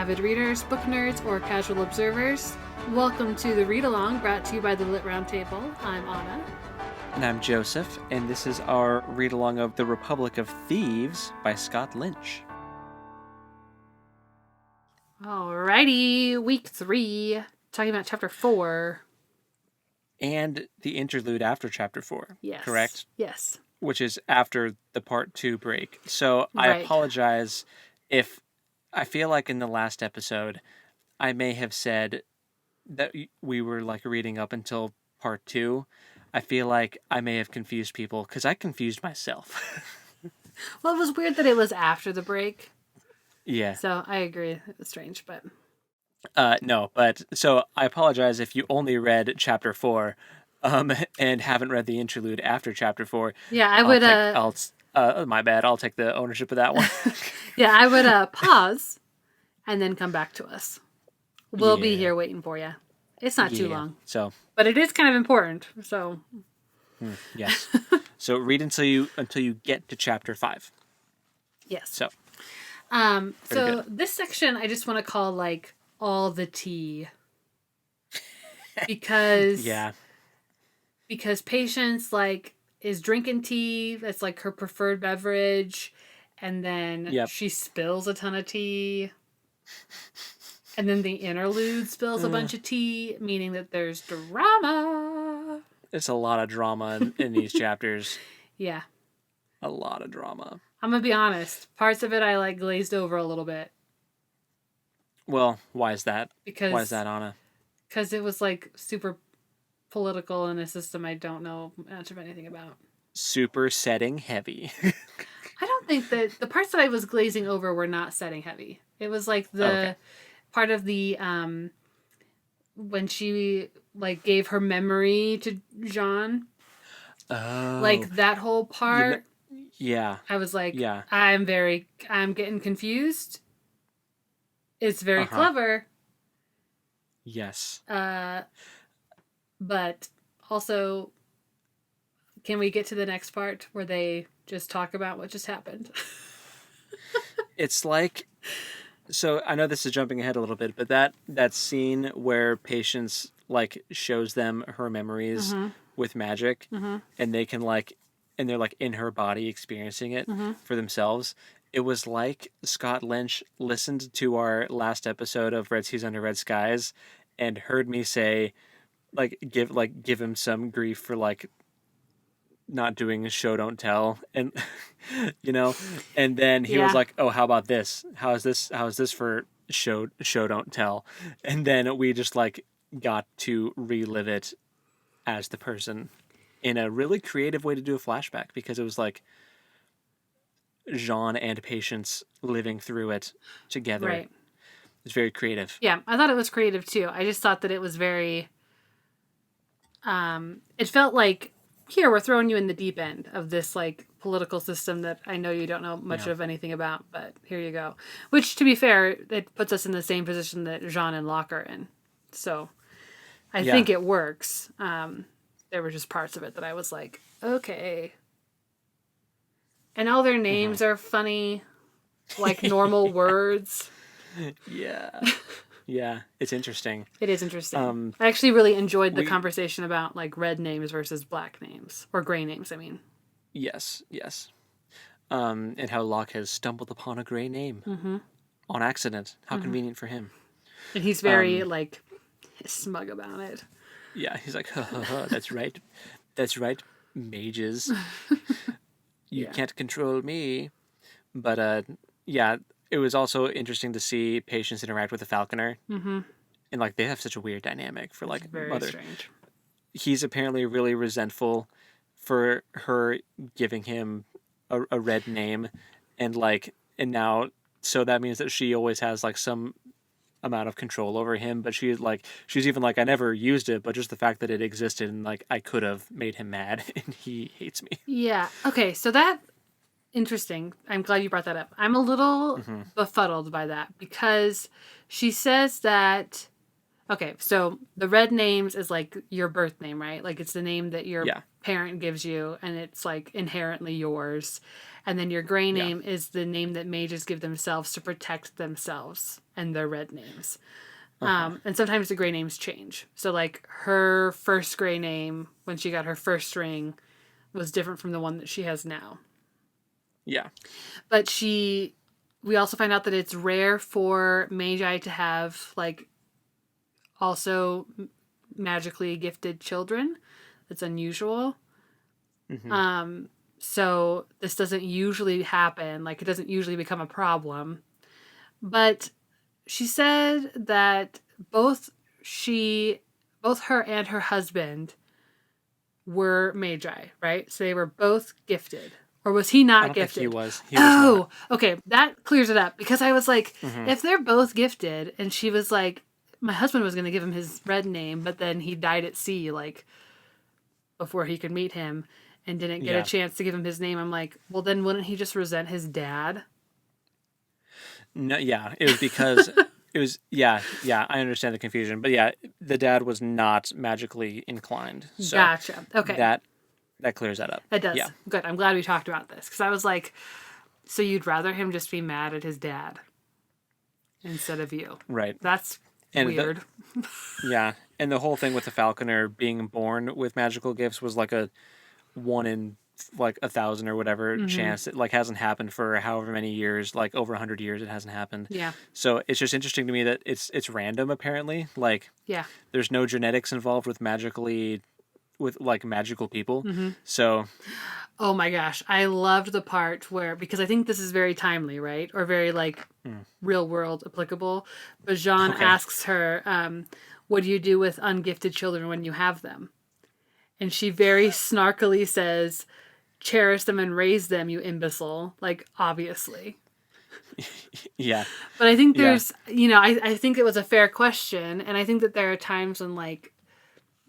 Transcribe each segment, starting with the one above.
avid readers, book nerds, or casual observers. Welcome to the read-along brought to you by the Lit Roundtable. I'm Anna. And I'm Joseph, and this is our read-along of The Republic of Thieves by Scott Lynch. Alrighty, week 3, talking about chapter 4. And the interlude after chapter 4, Yes. correct? Yes. Which is after the part 2 break. So I Right. apologize if I feel like in the last episode I may have said that we were like reading up until part 2. I feel like I may have confused people because I confused myself. Well, it was weird that it was after the break. Yeah. So I agree. It was strange, but... No, but so I apologize if you only read chapter 4 and haven't read the interlude after chapter 4. Yeah, I would... my bad. I'll take the ownership of that one. Yeah, I would pause and then come back to us. We'll be Yeah. here waiting for you. It's not too Yeah. long. So, But it is kind of important, so... yes. So read until you get to chapter 5. Yes. So, So good. this section I just want to call like all the tea. Because yeah. because Patience like is drinking tea, that's like her preferred beverage, and then Yep. she spills a ton of tea. And then the interlude spills a bunch of tea, meaning that there's drama. It's a lot of drama in these chapters. Yeah. A lot of drama. I'm going to be honest. Parts of it I like glazed over a little bit. Well, why is that? Because Why is that, Anna? Because it was like super political in a system I don't know much of anything about. Super setting heavy. I don't think that the parts that I was glazing over were not setting heavy. It was like the part of the when she like gave her memory to Jean. Oh. Like that whole part. Yeah. I was like, Yeah. I'm getting confused. It's very clever. Yes. But also, can we get to the next part where they just talk about what just happened? It's like, so I know this is jumping ahead a little bit, but that scene where Patience like shows them her memories with magic, and they can like, and they're like in her body experiencing it for themselves. It was like Scott Lynch listened to our last episode of Red Seas Under Red Skies and heard me say, give him some grief for like not doing a show don't tell, and and then he was like, oh, how about this? How is this for show don't tell? And then we just like got to relive it as the person in a really creative way to do a flashback, because it was like Jean and Patience living through it together. Right. It's very creative. Yeah, I thought it was creative too. I just thought that it was very it felt like, here, we're throwing you in the deep end of this like political system that I know you don't know much of anything about, but here you go. Which, to be fair, it puts us in the same position that Jean and Locke are in. So I think it works. There were just parts of it that I was like, okay. And all their names are funny, like normal words. Yeah. Yeah, it's interesting. It is interesting. I actually really enjoyed the conversation about like red names versus black names, or gray names, I mean. Yes. And how Locke has stumbled upon a gray name on accident. How convenient for him. And he's very like smug about it. Yeah, he's like, that's right. That's right, mages. You can't control me. But it was also interesting to see Patience interact with the Falconer. And like they have such a weird dynamic for like very mother. Strange. He's apparently really resentful for her giving him a red name, and now so that means that she always has like some amount of control over him, but she's even like, I never used it, but just the fact that it existed and like I could have made him mad and he hates me. Yeah. Okay, so that interesting. I'm glad you brought that up. I'm a little befuddled by that, because she says that Okay, so the red names is like your birth name, right? Like it's the name that your Yeah. parent gives you, and it's like inherently yours. And then your gray Yeah. name is the name that mages give themselves to protect themselves and their red names. Uh-huh. And sometimes the gray names change. So like her first gray name when she got her first ring was different from the one that she has now. Yeah. But we also find out that it's rare for magi to have like also magically gifted children. It's unusual. Mm-hmm. So this doesn't usually happen. Like it doesn't usually become a problem. But she said that both she, both her and her husband were magi, right? So they were both gifted. Or was he I not don't think he gifted? was. He was not. Oh, okay. That clears it up because I was like, Mm-hmm. if they're both gifted, and she was like, my husband was going to give him his red name, but then he died at sea, like before he could meet him, and didn't get a Yeah. chance to give him his name. I'm like, well, then wouldn't he just resent his dad? No, yeah. It was because it was yeah, yeah, I understand the confusion. But yeah, the dad was not magically inclined. So Gotcha. Okay. that that clears that up. It Yeah. does. Good. I'm glad we talked about this because I was like, so you'd rather him just be mad at his dad instead of you? Right. That's And weird. yeah, and the whole thing with the falconer being born with magical gifts was like a 1 in like 1,000 or whatever Mm-hmm. chance. It like hasn't happened for however many years, like over 100 years. It hasn't happened. Yeah. So it's just interesting to me that it's random. Apparently, like Yeah. there's no genetics involved with like magical people. Mm-hmm. So Oh my gosh. I loved the part where, because I think this is very timely, right? Or very like real world applicable. But Jean okay, asks her, what do you do with ungifted children when you have them? And she very snarkily says, cherish them and raise them, you imbecile. Like, obviously. yeah, But I think yeah, there's, I think it was a fair question. And I think that there are times when, like,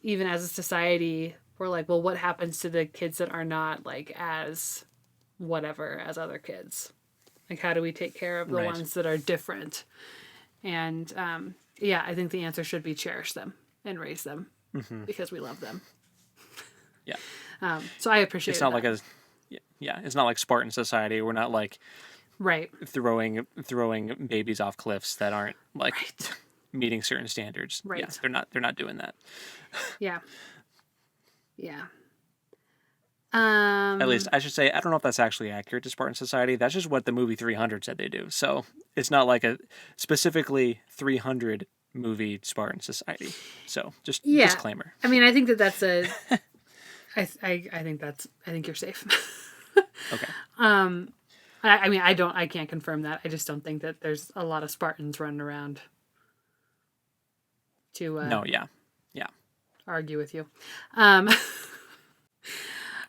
even as a society, we're like, well, what happens to the kids that are not, like, as whatever as other kids? Like, how do we take care of the right, ones that are different? And yeah, I think the answer should be cherish them and raise them hmm because we love them. yeah. So I It's appreciate not that. like a yeah. It's not like Spartan society. We're not like Right. throwing babies off cliffs that aren't like Right. meeting certain standards. Yeah, Right. they're not doing that. Yeah. Yeah. At least Um, I should say I don't know if that's actually accurate to Spartan society. That's just what the movie 300 said they do. So it's not like a specifically 300 movie Spartan society. So just yeah. disclaimer. I mean, I think that that's a. I think that's. I think you're safe. Okay. I mean, I can't confirm that. I just don't think that there's a lot of Spartans running around to No, yeah. Yeah. argue with you.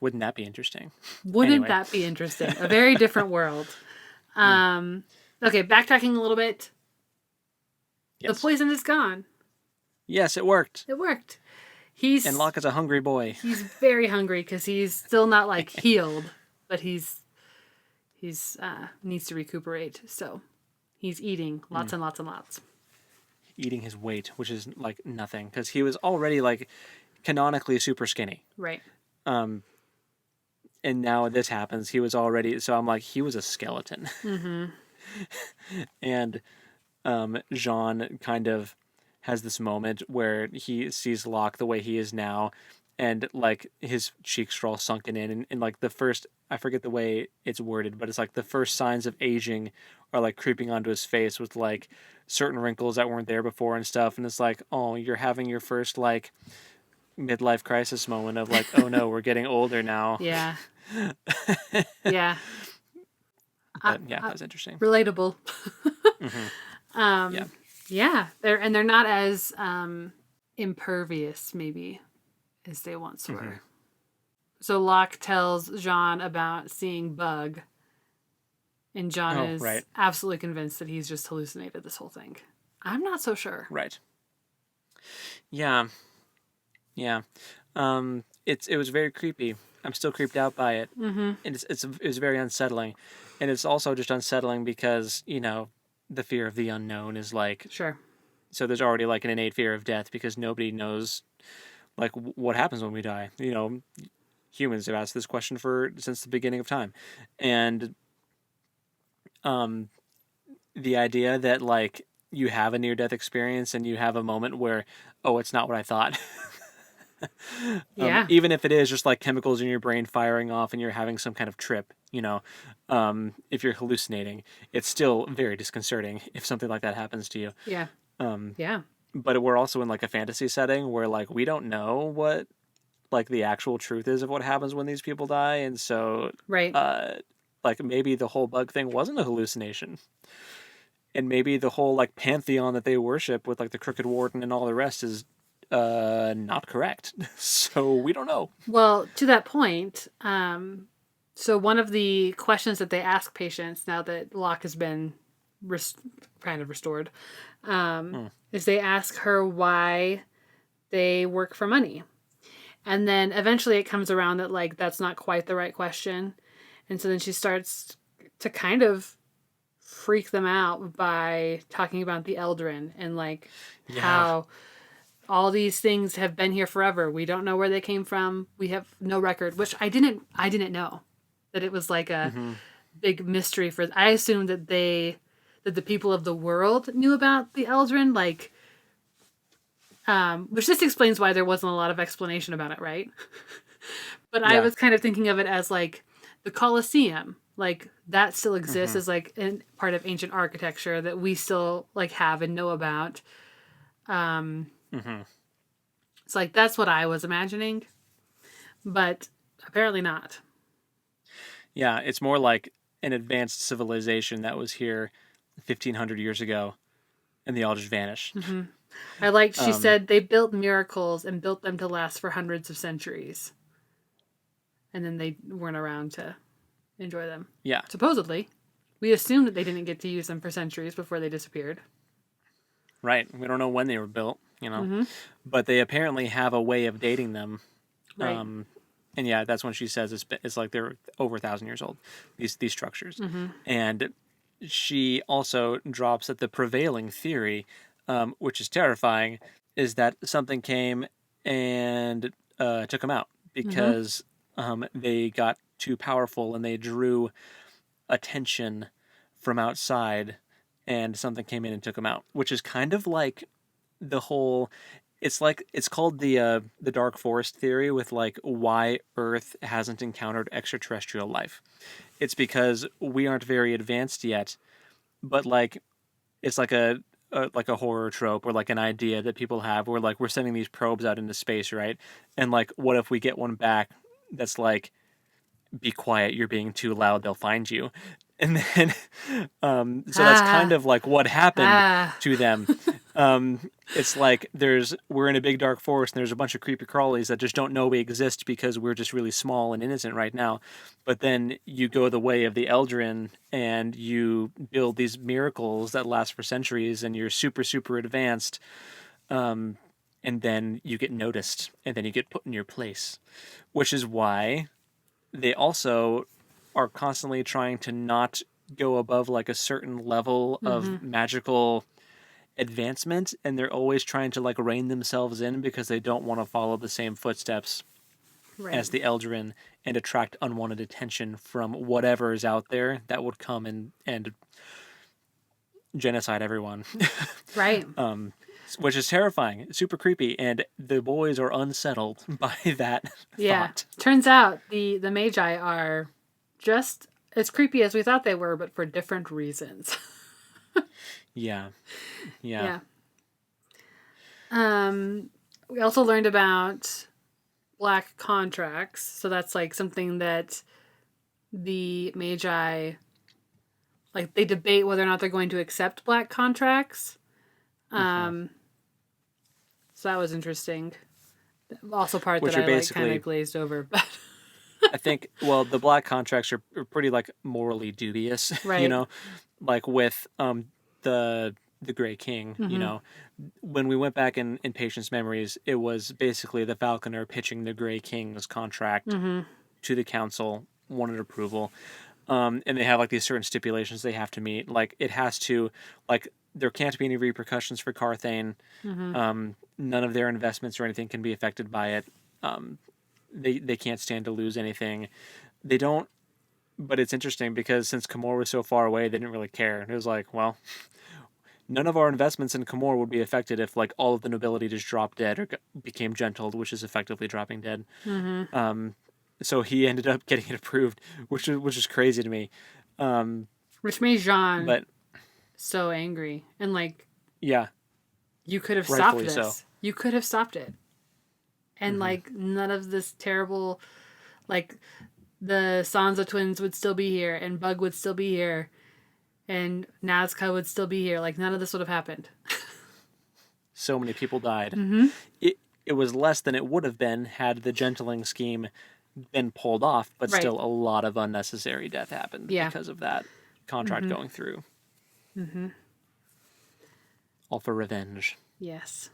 Wouldn't that be interesting? Wouldn't Anyway. that be interesting? A very different world. Okay, backtracking a little bit. The Yes. poison is gone. Yes, it worked. It worked. He's And Locke is a hungry boy. he's very hungry because he's still not like healed, but he's needs to recuperate. So he's eating lots and lots and lots. Eating his weight, which is like nothing because he was already like canonically super skinny. Right. And now this happens. He was already so I'm like he was a skeleton. Mm-hmm. And Jean kind of has this moment where he sees Locke the way he is now, and like his cheeks are all sunken in, and like the first, I forget the way it's worded, but it's like the first signs of aging are like creeping onto his face with like certain wrinkles that weren't there before and stuff, and it's like, oh, you're having your first like midlife crisis moment of like, oh no, we're getting older now. Yeah. Yeah. But yeah, that was interesting. Relatable. Yeah. Yeah. They're not as impervious maybe as they once were. So Locke tells Jean about seeing Bug, and John Oh, is right. absolutely convinced that he's just hallucinated this whole thing. I'm not so sure. Right. Yeah. Yeah. It was very creepy. I'm still creeped out by it. Mm-hmm. And it was very unsettling. And it's also just unsettling because, the fear of the unknown is like Sure. So there's already like an innate fear of death because nobody knows like what happens when we die. Humans have asked this question since the beginning of time, and um, the idea that like you have a near death experience and you have a moment where, oh, it's not what I thought. Yeah. Even if it is just like chemicals in your brain firing off and you're having some kind of trip, if you're hallucinating, it's still very disconcerting if something like that happens to you. Yeah. Um, Yeah. but we're also in like a fantasy setting where like we don't know what like the actual truth is of what happens when these people die, and so Right. like maybe the whole bug thing wasn't a hallucination, and maybe the whole like pantheon that they worship with like the crooked warden and all the rest is not correct. So we don't know. Well, to that point, so one of the questions that they ask patients now that Locke has been res- kind of restored, Hmm. is they ask her why they work for money. And then eventually it comes around that like that's not quite the right question. And so then she starts to kind of freak them out by talking about the Eldrin and like Yeah. how all these things have been here forever. We don't know where they came from. We have no record, which I didn't know that it was like a Hmm. big mystery for. I assumed that the people of the world knew about the Eldrin, like, which just explains why there wasn't a lot of explanation about it, right? But I Yeah. was kind of thinking of it as like the Colosseum, like that still exists Hmm. as like a part of ancient architecture that we still like have and know about. Um, Hmm. it's like that's what I was imagining, but apparently not. Yeah, it's more like an advanced civilization that was here 1,500 years ago, and they all just vanished. Hmm. I liked she Um, said they built miracles and built them to last for hundreds of centuries, and then they weren't around to enjoy them. yeah, Supposedly, we assume that they didn't get to use them for centuries before they disappeared. right. We don't know when they were built, Hmm. but they apparently have a way of dating them. Right. Um, and yeah, that's when she says it's like they're over 1,000 years old. These structures, Hmm. and she also drops that the prevailing theory, which is terrifying, is that something came and took them out Hmm. because they got too powerful and they drew attention from outside, and something came in and took them out, which is kind of like the whole it's called the dark forest theory with like why Earth hasn't encountered extraterrestrial life. It's because we aren't very advanced yet, but like it's like a horror trope or like an idea that people have where like we're sending these probes out into space, right? And like what if we get one back that's like, be quiet, you're being too loud, they'll find you. And then so that's kind Ah, of like what happened ah, to them. It's like we're in a big dark forest and there's a bunch of creepy crawlies that just don't know we exist because we're just really small and innocent right now. But then you go the way of the Eldrin and you build these miracles that last for centuries and you're super super advanced, and then you get noticed and then you get put in your place, which is why they also are constantly trying to not go above like a certain level of hmm, magical advancement, and they're always trying to like rein themselves in because they don't want to follow the same footsteps right, as the Eldrin and attract unwanted attention from whatever is out there that would come and genocide everyone. right. um, which is terrifying, super creepy, and the boys are unsettled by that Yeah. thought. Turns out the Magi are just as creepy as we thought they were, but for different reasons. Yeah, yeah. Yeah. We also learned about black contracts. So that's like something that the Magi like they debate whether or not they're going to accept black contracts. Hmm. Um, so that was interesting. Also, part that Which are I like kind basically, of glazed over, but I think, well, the black contracts are pretty like morally dubious, right. like with the Gray King. Mm-hmm. When we went back in Patient's memories, it was basically the Falconer pitching the Gray King's contract Mm-hmm. to the council, wanted approval. And they have like these certain stipulations they have to meet. Like it has to, like there can't be any repercussions for Carthane. None of their investments or anything can be affected by it. They can't stand to lose anything. They don't. But it's interesting because since Camor was so far away, they didn't really care. It was like, well, none of our investments in Camor would be affected if like all of the nobility just dropped dead or became gentled, which is effectively dropping dead. So he ended up getting it approved, which is crazy to me. Which made Jean But so angry. And like, yeah, you could have stopped rightfully this. so. You could have stopped it. And like, none of this terrible, like, the Sansa twins would still be here, and Bug would still be here, and Nazca would still be here. Like, none of this would have happened. So many people died. It was less than it would have been had the gentling scheme been pulled off, but Right. still a lot of unnecessary death happened because of that contract going through. All for revenge. Yes.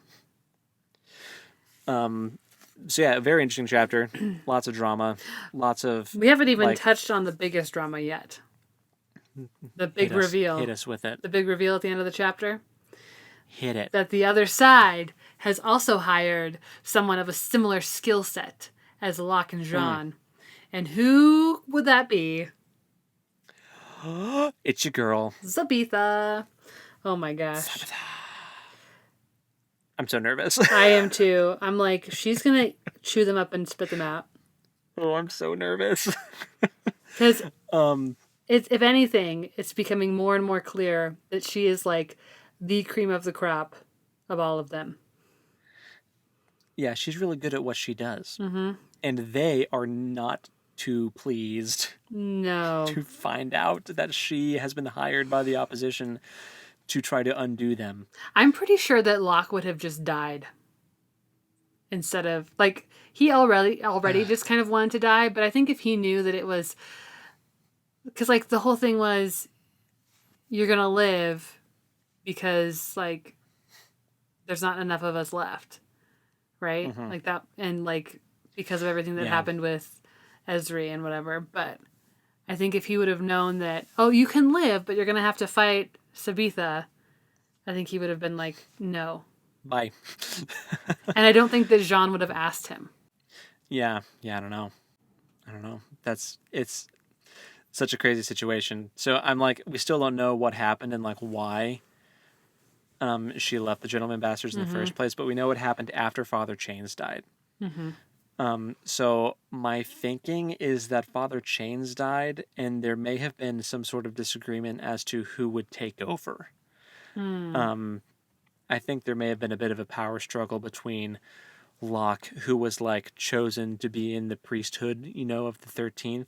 So yeah, a very interesting chapter. Lots of drama. Lots of... We haven't even like, touched on the biggest drama yet. The big hit us, reveal. Hit us with it. The big reveal at the end of the chapter. Hit it. That the other side has also hired someone of a similar skill set as Locke and Jean. And who would that be? It's your girl. Sabetha. Oh my gosh. Sabetha. I'm so nervous. I am too. I'm like, she's going to chew them up and spit them out. Oh, I'm so nervous. Because it's, if anything, it's becoming more and more clear that she is like the cream of the crop of all of them. Yeah, she's really good at what she does. And they are not too pleased to find out that she has been hired by the opposition to try to undo them. I'm pretty sure that Locke would have just died. Instead of, like, he already just kind of wanted to die, but I think if he knew that it was... Because, like, the whole thing was, you're going to live because, like, there's not enough of us left. Right? Like that, and, like, because of everything that happened with Ezri and whatever. But I think if he would have known that, oh, you can live, but you're going to have to fight Sabetha, I think he would have been like, no. Bye. And I don't think that Jean would have asked him. Yeah, I don't know. It's such a crazy situation. So I'm like, we still don't know what happened and like why she left the Gentleman Bastards in the first place, but we know what happened after Father Chains died. So my thinking is that Father Chains died, and there may have been some sort of disagreement as to who would take over. I think there may have been a bit of a power struggle between Locke, who was like chosen to be in the priesthood, you know, of the 13th,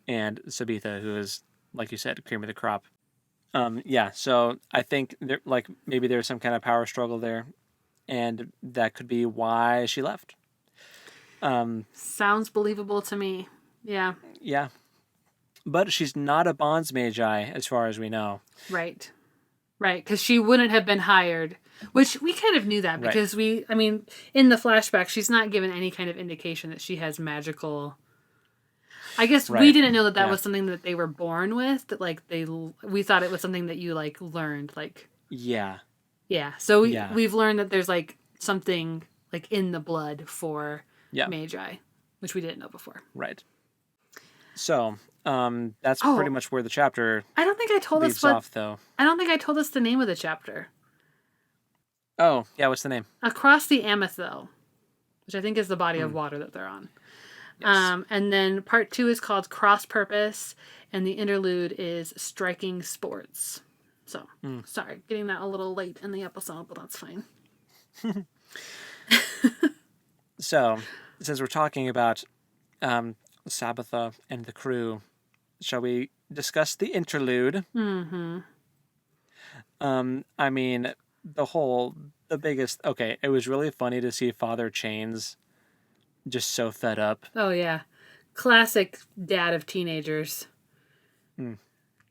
and Sabetha, who is, like you said, cream of the crop. So I think there, like, maybe there's some kind of power struggle there, and that could be why she left. Sounds believable to me. Yeah. Yeah. But she's not a bonds magi, as far as we know. Right. Because she wouldn't have been hired, which we kind of knew that because in the flashback, she's not given any kind of indication that she has magical... I guess we didn't know that was something that they were born with, that like we thought it was something that you like learned, like... Yeah. So we've learned that there's like something like in the blood for magi, which we didn't know before. Right. So, that's pretty much where the chapter I don't think I told us what... off, though. I don't think I told us the name of the chapter. Oh, yeah, what's the name? Across the Amethil, which I think is the body of water that they're on. Yes. And then part 2 is called Cross Purpose, and the interlude is Striking Sports. So, sorry, getting that a little late in the episode, but that's fine. So, since we're talking about Sabetha and the crew, shall we discuss the interlude? I mean, the biggest... Okay, it was really funny to see Father Chains just so fed up. Oh, yeah. Classic dad of teenagers.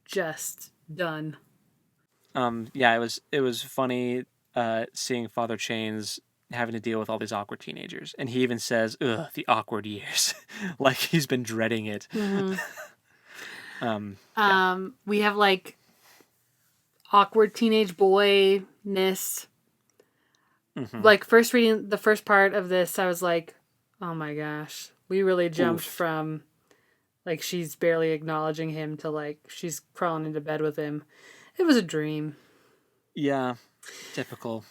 Just done. It was funny seeing Father Chains having to deal with all these awkward teenagers. And he even says, ugh, the awkward years. Like he's been dreading it. We have like awkward teenage boy-ness. Mm-hmm. Like, first reading the first part of this, I was like, oh my gosh. We really jumped from, like, she's barely acknowledging him to, like, she's crawling into bed with him. It was a dream. Yeah. Typical.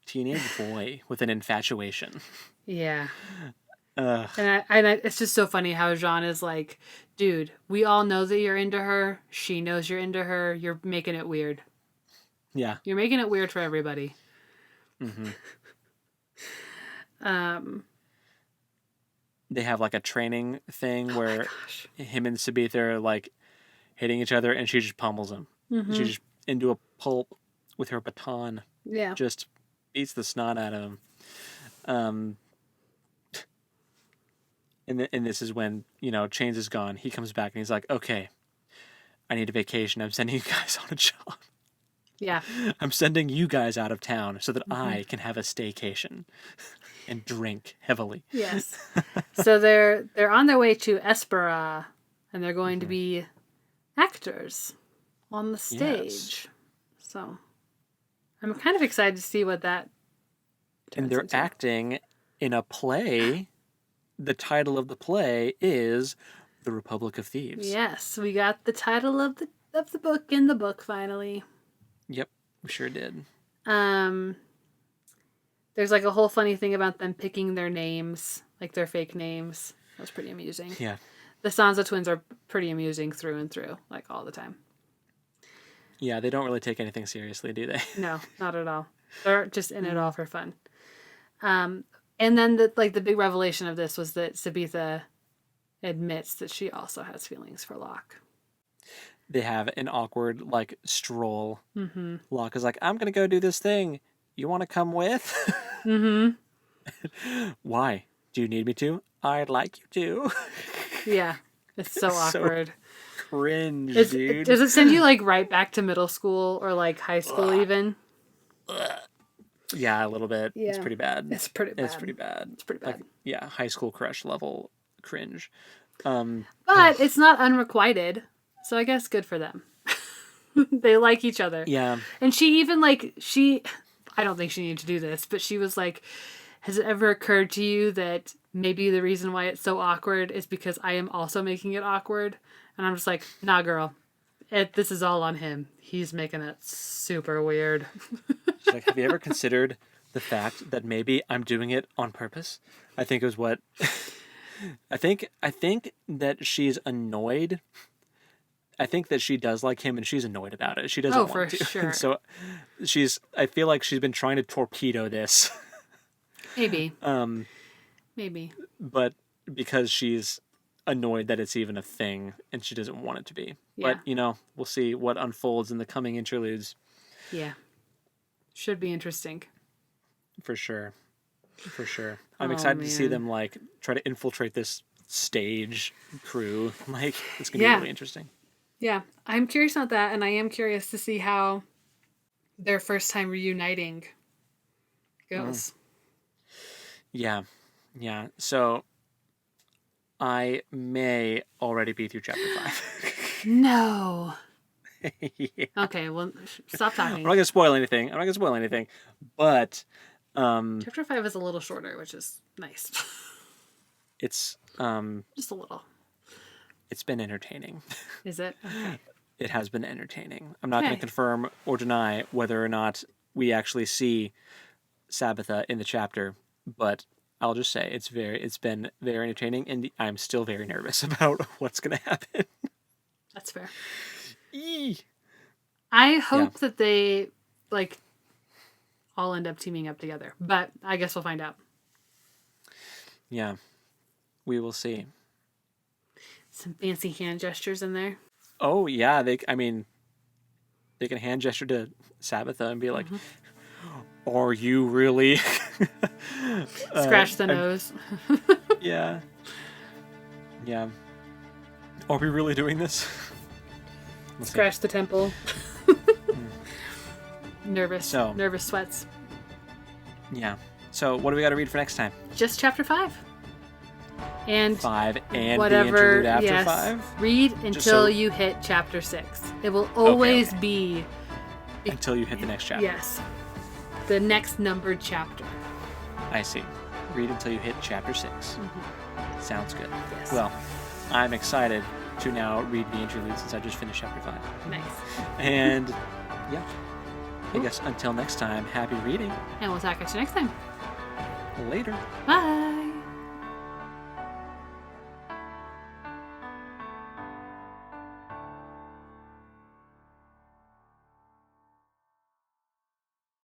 Teenage boy with an infatuation. Yeah. Ugh. And it's just so funny how Jean is like, dude, we all know that you're into her. She knows you're into her. You're making it weird. Yeah. You're making it weird for everybody. Mm-hmm. They have like a training thing where him and Sabetha are like hitting each other, and she just pummels him. Mm-hmm. She's just into a pulp with her baton. Yeah. Just beats the snot out of him. And this is when, Chains is gone. He comes back and he's like, okay, I need a vacation. I'm sending you guys on a job. Yeah. I'm sending you guys out of town so that I can have a staycation and drink heavily. Yes. So they're on their way to Espera, and they're going to be actors on the stage. Yes. So I'm kind of excited to see what that turns And they're into. acting in a play. The title of the play is The Republic of Thieves. Yes, we got the title of the book in the book finally. Yep, we sure did. There's like a whole funny thing about them picking their names, like their fake names. That was pretty amusing. Yeah. The Sansa twins are pretty amusing through and through, like all the time. Yeah, they don't really take anything seriously, do they? No, not at all. They're just in it all for fun. And then the big revelation of this was that Sabetha admits that she also has feelings for Locke. They have an awkward, stroll. Mm-hmm. Locke is like, I'm going to go do this thing. You want to come with? Mm-hmm. Why? Do you need me to? I'd like you to. Yeah. It's so awkward. Cringe, dude. Does it send you right back to middle school or high school even? Yeah, a little bit. Yeah. It's pretty bad. It's pretty bad. It's pretty bad. High school crush level cringe. But it's not unrequited, so I guess good for them. They like each other. Yeah. And she even I don't think she needed to do this, but she was like, has it ever occurred to you that maybe the reason why it's so awkward is because I am also making it awkward? And I'm just like, nah, girl. This is all on him. He's making it super weird. She's like, have you ever considered the fact that maybe I'm doing it on purpose? I think it was what... I think that she's annoyed. I think that she does like him and she's annoyed about it. She doesn't want to. Sure. And so I feel like she's been trying to torpedo this. Maybe. Maybe. But because she's annoyed that it's even a thing and she doesn't want it to be. Yeah. But, we'll see what unfolds in the coming interludes. Yeah. Should be interesting. For sure. I'm excited to see them try to infiltrate this stage crew. It's going to be really interesting. Yeah. I'm curious about that, and I am curious to see how their first time reuniting goes. Yeah. So I may already be through chapter 5. No. Yeah. Okay, well, stop talking. I'm not going to spoil anything. But chapter 5 is a little shorter, which is nice. It's just a little. It's been entertaining. Is it? Okay. It has been entertaining. I'm not going to confirm or deny whether or not we actually see Sabetha in the chapter, but I'll just say it's been very entertaining, and I'm still very nervous about what's going to happen. That's fair. Eee. I hope that they all end up teaming up together, but I guess we'll find out. Yeah, we will see. Some fancy hand gestures in there. Oh yeah, they can hand gesture to Sabetha and be like, "Are you really?" Scratch the nose. Yeah. Are we really doing this? Scratch the temple. Nervous sweats. Yeah. So what do we got to read for next time? Just chapter 5. and 5 and whatever. the interlude after yes, 5? read until so- you hit chapter 6. It will always okay. be Until you hit the next chapter. yes, the next numbered chapter. I see. Read until you hit chapter 6. Mm-hmm. Sounds good. Yes. Well, I'm excited to now read the interlude since I just finished chapter 5. Nice. And yeah, I guess until next time, happy reading. And we'll talk at you next time. Later. Bye.